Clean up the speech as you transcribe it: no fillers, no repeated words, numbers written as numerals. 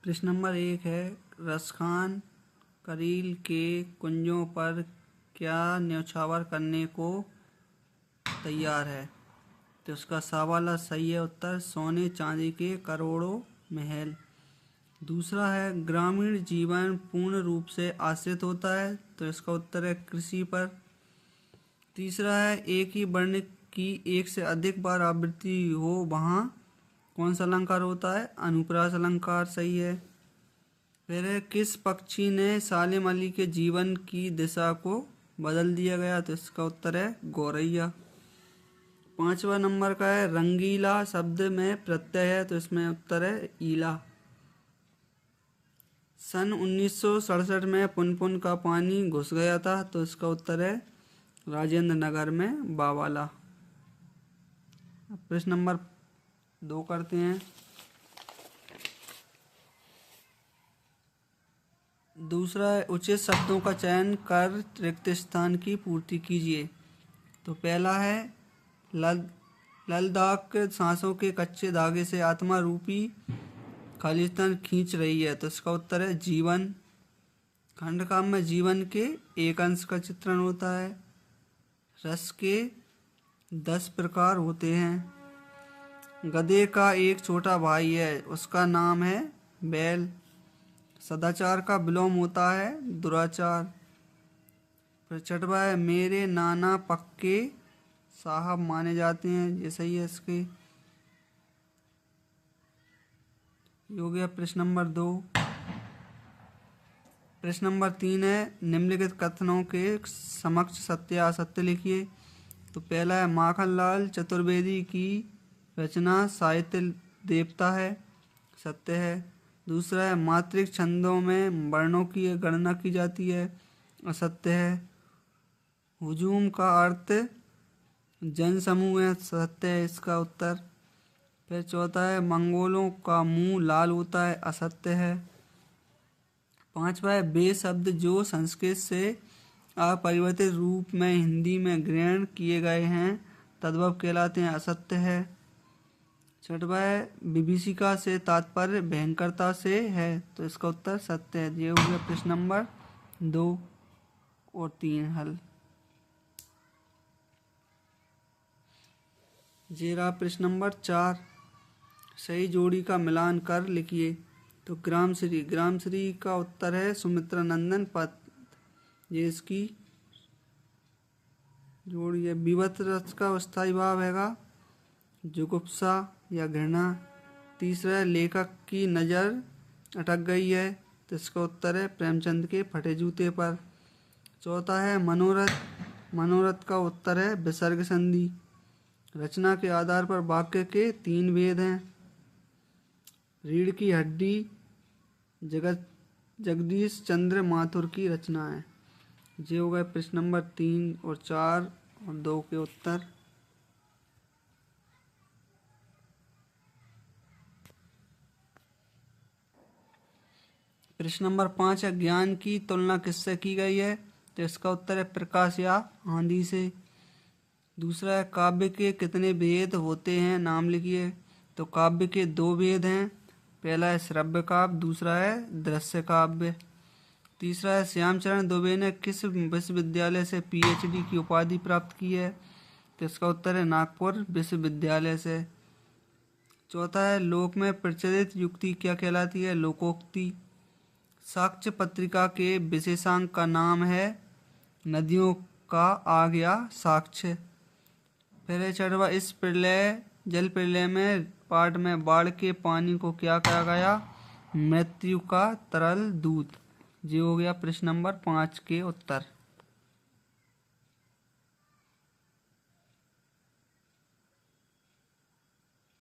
प्रश्न नंबर 1 है, रसखान करील के कुंजों पर क्या न्यौछावर करने को तैयार है? तो उसका सवाल सही है उत्तर सोने चांदी के करोड़ों महल। दूसरा है, ग्रामीण जीवन पूर्ण रूप से आश्रित होता है, तो इसका उत्तर है कृषि पर। तीसरा है, एक ही वर्ण की एक से अधिक बार आवृत्ति हो वहाँ कौन सा अलंकार होता है? अनुप्रास अलंकार सही है। फिर है, किस पक्षी ने सालिम अली के जीवन की दिशा को बदल दिया गया? तो इसका उत्तर है गौरैया। 5वां नंबर का है, रंगीला शब्द में प्रत्यय है, तो इसमें उत्तर है ईला। सन 1967 में पुनपुन का पानी घुस गया था, तो इसका उत्तर है राजेंद्र नगर में बावाला। प्रश्न नंबर 2 करते हैं। दूसरा है, उचित शब्दों का चयन कर रिक्त स्थान की पूर्ति कीजिए। तो पहला है, लद्दाख सांसों के कच्चे धागे से आत्मा रूपी खालिस्तान खींच रही है, तो इसका उत्तर है जीवन। खंडकाव्य में जीवन के एक अंश का चित्रण होता है। रस के 10 प्रकार होते हैं। गधे का एक छोटा भाई है, उसका नाम है बैल। सदाचार का विलोम होता है दुराचार। फिर छठवा है, मेरे नाना पक्के साहब माने जाते हैं, ये सही है इसके। ये हो गया प्रश्न नंबर 2। प्रश्न नंबर 3 है, निम्नलिखित कथनों के समक्ष सत्य असत्य लिखिए। तो पहला है, माखनलाल चतुर्वेदी की रचना साहित्य देवता है, सत्य है। दूसरा है, मात्रिक छंदों में वर्णों की गणना की जाती है, असत्य है। हुजूम का अर्थ जन समूह है, सत्य है इसका उत्तर। फिर चौथा है, मंगोलों का मुंह लाल होता है, असत्य है। 5वां है, वे शब्द जो संस्कृत से अपरिवर्तित रूप में हिंदी में ग्रहण किए गए हैं तद्भव कहलाते हैं, असत्य है। 6वां है, विभीषिका से तात्पर्य भयंकरता से है, तो इसका उत्तर सत्य है। ये हो गया प्रश्न नंबर 2 और 3 हल। ये रहा प्रश्न नंबर 4, सही जोड़ी का मिलान कर लिखिए। तो ग्राम श्री का उत्तर है सुमित्रा नंदन पद, ये इसकी जोड़ी है। विवत रस का स्थायी भाव हैगा जुगुप्सा या घृणा। तीसरा है, लेखक की नज़र अटक गई है, तो इसका उत्तर है प्रेमचंद के फटे जूते पर। चौथा है, मनोरथ का उत्तर है विसर्ग संधि। रचना के आधार पर वाक्य के 3 भेद हैं। रीढ़ की हड्डी जगदीश चंद्र माथुर की रचना है। ये हो गए प्रश्न नंबर 3 और 4 और 2 के उत्तर। प्रश्न नंबर 5 है, ज्ञान की तुलना किससे की गई है? तो इसका उत्तर है प्रकाश या आंधी से। दूसरा है, काव्य के कितने भेद होते हैं, नाम लिखिए। तो काव्य के 2 भेद हैं, पहला है श्रव्य काव्य, दूसरा है दृश्य काव्य। तीसरा है, श्यामचरण दुबे ने किस विश्वविद्यालय से PhD की उपाधि प्राप्त की है? तो इसका उत्तर है नागपुर विश्वविद्यालय से। चौथा है, लोक में प्रचलित युक्ति क्या कहलाती है? लोकोक्ति। साक्ष्य पत्रिका के विशेषांक का नाम है नदियों का आग या साक्ष्य। फिर है 6वां, इस जल प्रलय में पाठ में बाढ़ के पानी को क्या कहा गया? मृत्यु का तरल दूत। ये हो गया प्रश्न नंबर 5 के उत्तर।